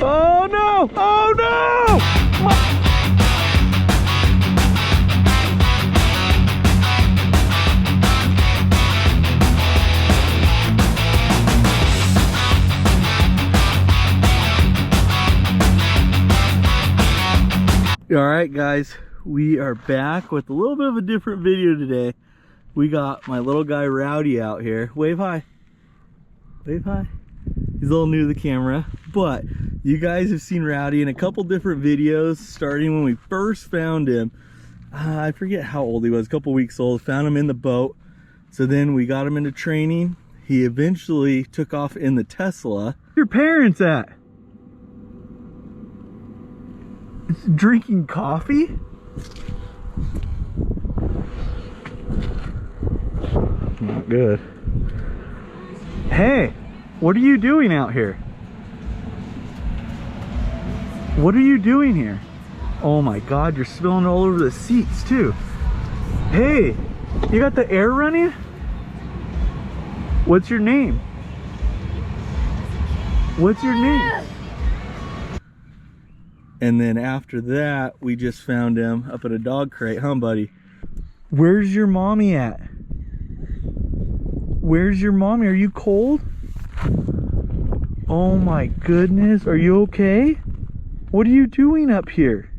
Oh no! Oh no! All right, guys, we are back with a little bit of a different video today. We got my little guy Rowdy out here. Wave hi. Wave hi. He's a little new to the camera, but you guys have seen Rowdy in a couple different videos starting when we first found him. I forget how old he was, a couple weeks old. Found him in the boat. So then we got him into training. He eventually took off in the Tesla. Where your parents at? Drinking coffee? Not good. Hey, what are you doing out here? What are you doing here? Oh my God, you're spilling all over the seats too. Hey, you got the air running? What's your name? What's your name? And then after that, we just found him up at a dog crate, huh, buddy? Where's your mommy at? Where's your mommy? Are you cold? Oh my goodness, are you okay? What are you doing up here?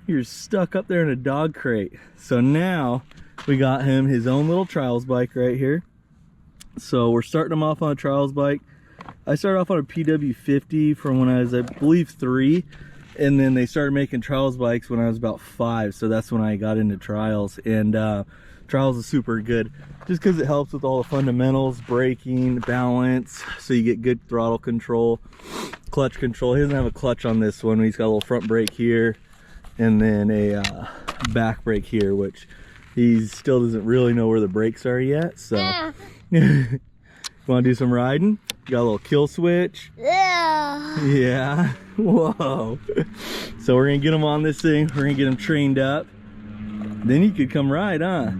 You're stuck up there in a dog crate. So now we got him his own little trials bike right here. So we're starting him off on a trials bike. I started off on a PW50 from when I was, I believe, 3, and then they started making trials bikes when I was about 5, so that's when I got into trials. And trials is super good just because it helps with all the fundamentals, braking, balance, so you get good throttle control, clutch control. He doesn't have a clutch on this one. He's got a little front brake here and then a back brake here, which he still doesn't really know where the brakes are yet. So you want to do some riding? Got a little kill switch. Yeah. Whoa. So we're gonna get him on this thing. We're gonna get him trained up. Then he could come ride, huh?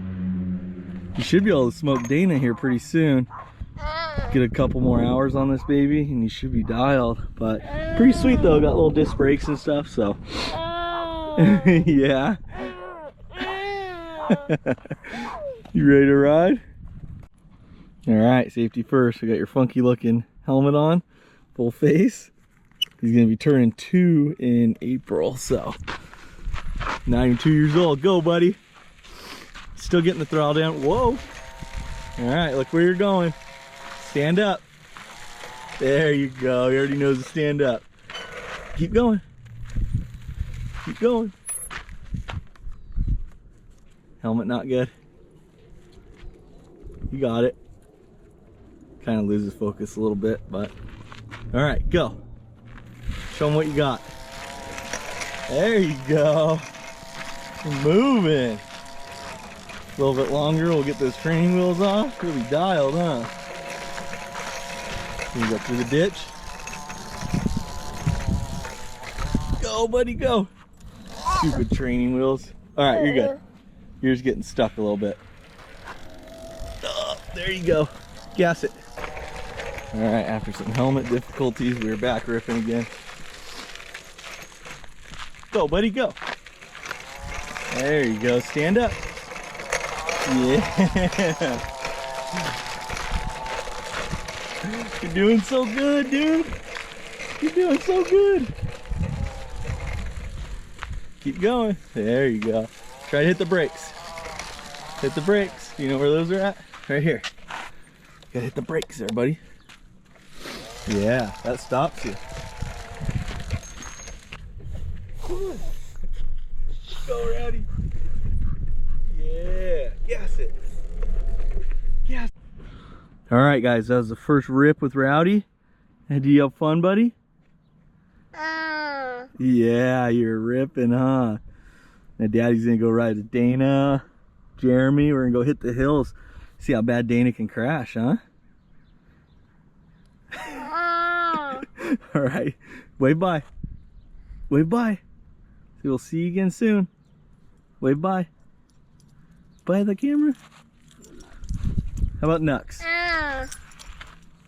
You should be able to smoke Dana here pretty soon. Get a couple more hours on this baby and you should be dialed. But pretty sweet though, got little disc brakes and stuff, so. Yeah. You ready to ride? All right, safety first. We got your funky looking helmet on, full face. He's gonna be turning 2 in April, so not even 2 years old. Go, buddy. Still getting the throttle down. Whoa. All right, look where you're going. Stand up. There you go. He already knows to stand up. Keep going. Keep going. Helmet not good. You got it. Kind of loses focus a little bit, but all right, go. Show them what you got. There you go. We're moving. A little bit longer, we'll get those training wheels off. Really dialed, huh? You go through the ditch. Go, buddy, go. Stupid training wheels. All right, you're good. You're just getting stuck a little bit. Oh, there you go. Gas it. All right, after some helmet difficulties, we're back ripping again. Go, buddy, go. There you go. Stand up. Yeah. You're doing so good, dude. You're doing so good. Keep going. There you go. Try to hit the brakes. Hit the brakes. You know where those are at? Right here. Gotta hit the brakes there, buddy. Yeah, that stops you. Go, Rowdy. Yeah, gas it. Gas. All right, guys, that was the first rip with Rowdy. Did you have fun, buddy? Yeah, you're ripping, huh? Now Daddy's gonna go ride with Dana, Jeremy. We're gonna go hit the hills. See how bad Dana can crash, huh? All right, wave bye. Wave bye. So we'll see you again soon. Wave bye. Bye the camera. How about Nux?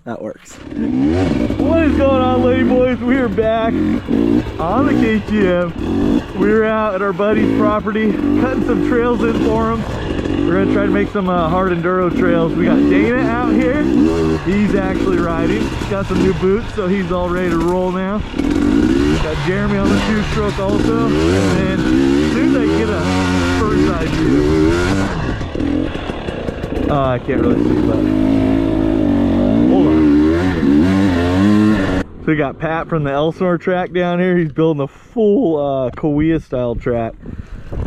That works. What is going on, ladyboys? We are back on the KTM. We're out at our buddy's property, cutting some trails in for him. We're gonna try to make some hard enduro trails. We got Dana out here. He's actually riding. Got some new boots, so he's all ready to roll now. Got Jeremy on the two-stroke also. And then as soon as I get a bird's eye view. I can't really see, but hold on. So we got Pat from the Elsinore track down here. He's building a full Korea style track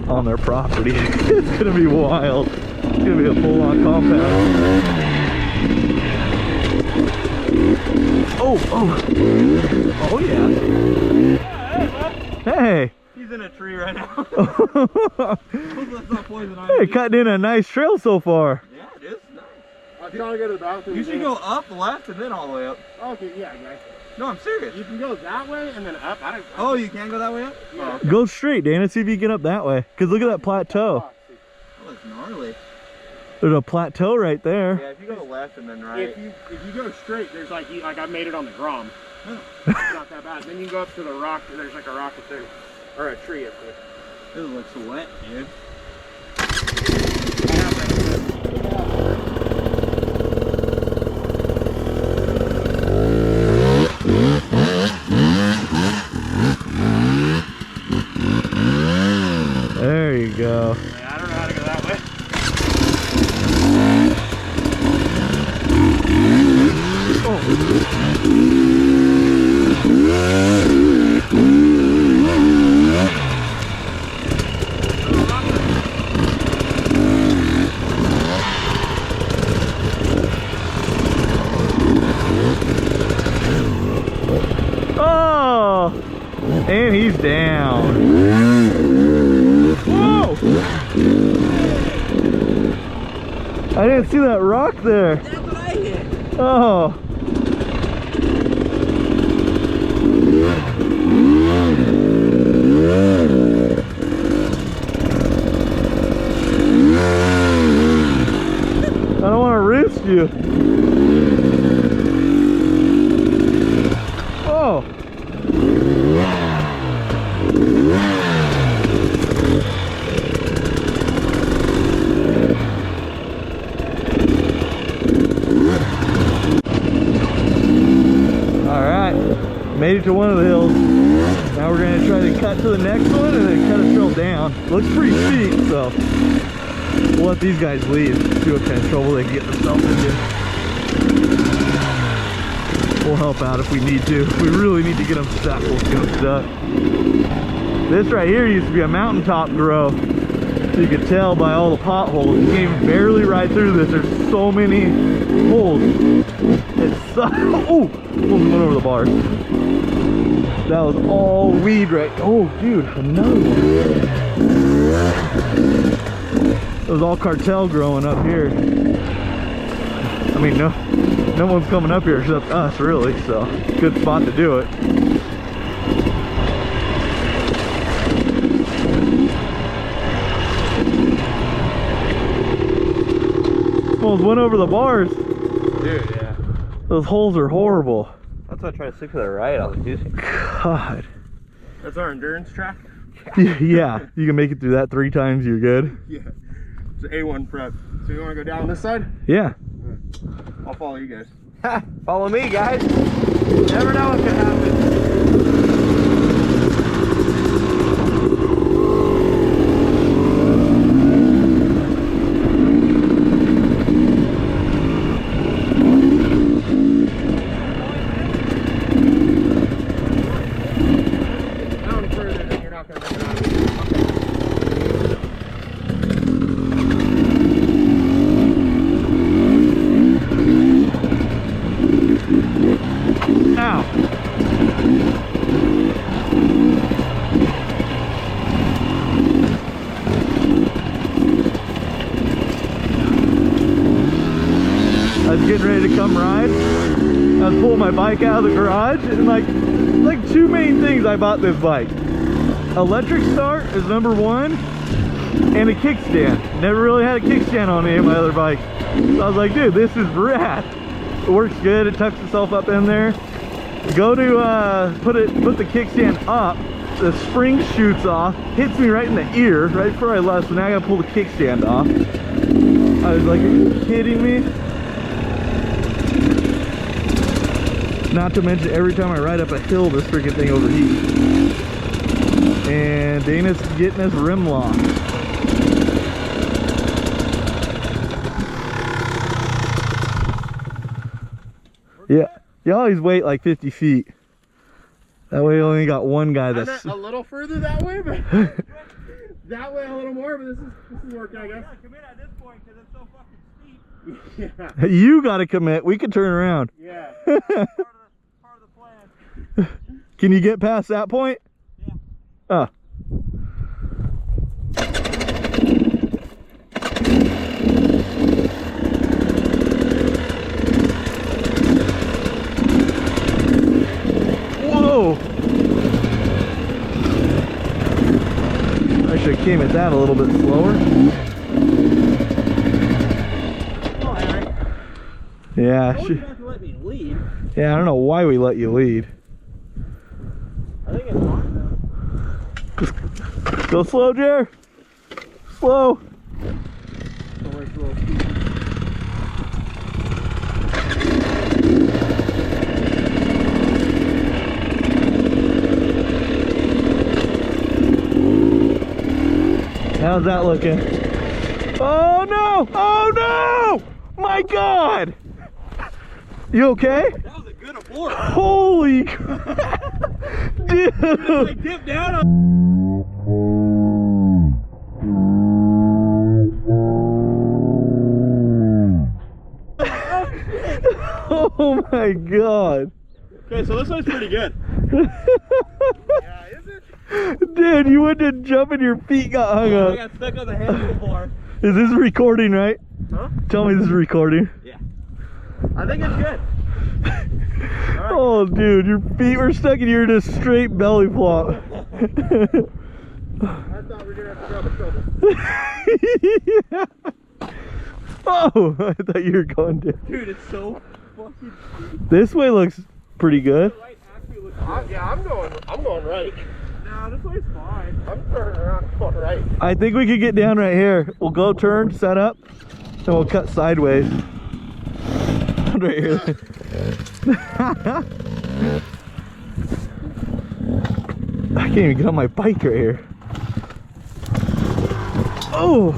on their property. It's gonna be wild. It's gonna be a full-on compound. Oh yeah. Hey. He's in a tree right now. Hey, cutting in a nice trail so far. Yeah, it is nice. If you want to go to the bathroom, You should go up, left, and then all the way up. Okay, yeah, guys. No, I'm serious. You can go that way and then up. Oh, you can go that way up? Yeah. Oh, Go straight, Dana. See if you can get up that way. Cause look at that plateau. oh, it's gnarly. There's a plateau right there. Yeah, if you go left and then right. If you go straight, there's like I made it on the Grom. Oh. It's not that bad. Then you can go up to the rock. There's like a rock up there, or a tree up there. This looks wet, dude. There you go. Yeah, I don't know how to go that way. Oh, and he's down. Whoa! I didn't see that rock there. That's what I hit. Oh. I don't want to risk you. Oh. Made it to one of the hills. Now we're gonna try to cut to the next one and then cut a trail down. Looks pretty steep, so we'll let these guys lead. See what kind of trouble they can get themselves into. We'll help out if we need to. If we really need to get them stuck, we'll get them stuck. This right here used to be a mountaintop grow. So you can tell by all the potholes. You can't even barely ride through this. There's so many holes. It's so, oh, almost went over the bars. That was all weed right. Oh, dude, another one. It was all cartel growing up here. I mean, no one's coming up here except us, really. So, good spot to do it. Almost went over the bars. Dude, yeah. Those holes are horrible. That's why I tried to stick to the right. I was using. God. That's our endurance track. Yeah, you can make it through that 3 times, you're good. Yeah. It's A1 prep. So you want to go down this side? Yeah. I'll follow you guys. Follow me, guys. You never know what could happen. I was getting ready to come ride. I was pulling my bike out of the garage, and like 2 main things I bought this bike. Electric start is number 1, and a kickstand. Never really had a kickstand on any of my other bikes. So I was like, dude, this is rad. It works good. It tucks itself up in there. Go to put the kickstand up. The spring shoots off, hits me right in the ear right before I left. So now I gotta pull the kickstand off. I was like, are you kidding me? Not to mention every time I ride up a hill, this freaking thing overheats. And Dana's getting his rim locked. Yeah, you always wait like 50 feet. That way, we only got one guy that's a little further that way, but that way a little more. But this is working, I guess. I gotta commit at this point because it's so fucking steep. Yeah. You gotta commit. We can turn around. Yeah. part of the plan. Can you get past that point? Yeah. Oh. Whoa! I should have came at that a little bit slower. Oh, Harry. Yeah. You have to let me lead. Yeah, I don't know why we let you lead. I think it's fine though. Go slow, Jer. Slow. How's that looking? Oh no! Oh no! My God! You okay? That was a good abort. Holy crap! Dude! I dipped down on. Oh my God! Okay, so this one's pretty good. Yeah, is it? Dude, you went to jump and your feet got hung I up. got stuck on the handlebar. Is this recording, right? Huh? Tell me this is recording. Yeah. I think it's good. Right. Oh, dude, your feet were stuck and you're just straight belly flop. I thought we were gonna have to grab a shovel. Yeah. Oh, I thought you were going down. Dude, it's so fucking steep. This way looks pretty good. The right actually looks good. Yeah, I'm going right. No, this way's fine. I'm turning around, going right. I think we could get down right here. We'll go turn, set up, and we'll cut sideways. Right here. I can't even get on my bike right here. Oh!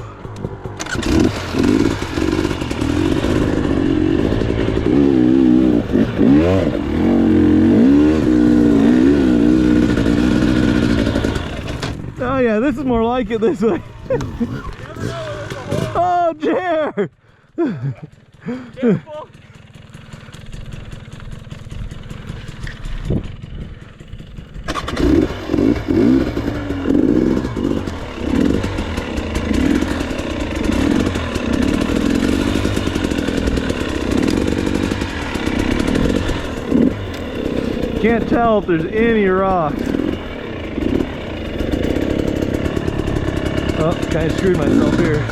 Oh yeah, this is more like it this way. Oh, Jer! Careful. Can't tell if there's any rocks. Oh, kind of screwed myself here.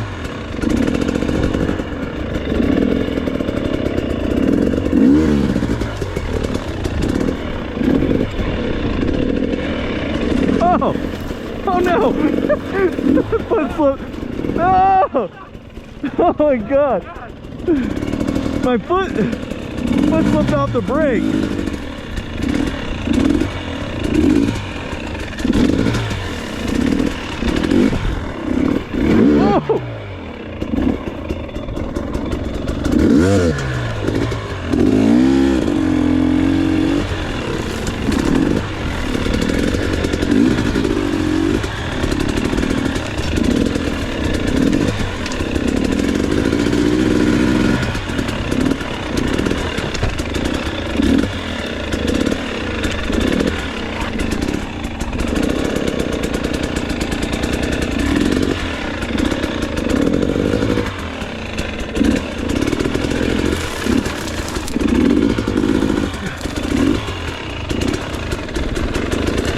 Oh! Oh no! Foot slip! No! Oh my God! My foot slipped off the brake. Oh!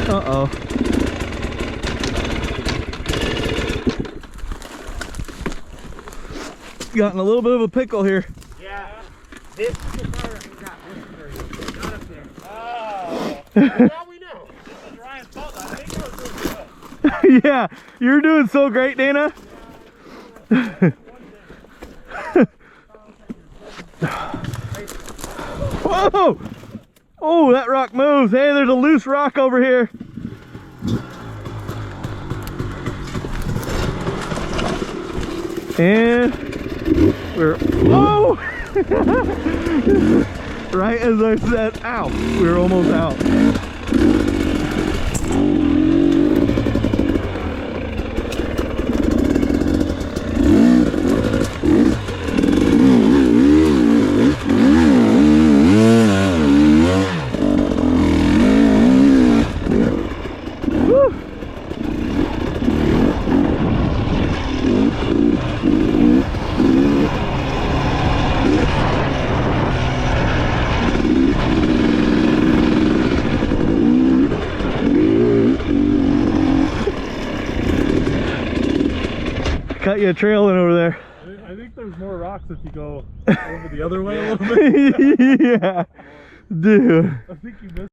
Uh-oh. Got in a little bit of a pickle here. Yeah. This is Now we know. This is Ryan's fault. I think I was doing good. Yeah, you're doing so great, Dana. Whoa! Oh, that rock moves. Hey, there's a loose rock over here. And we're, whoa! Right as I said, ow, we were almost out. Cut you a trail in over there. I think there's more rocks if you go over the other way a little bit. Yeah, dude. I think you missed.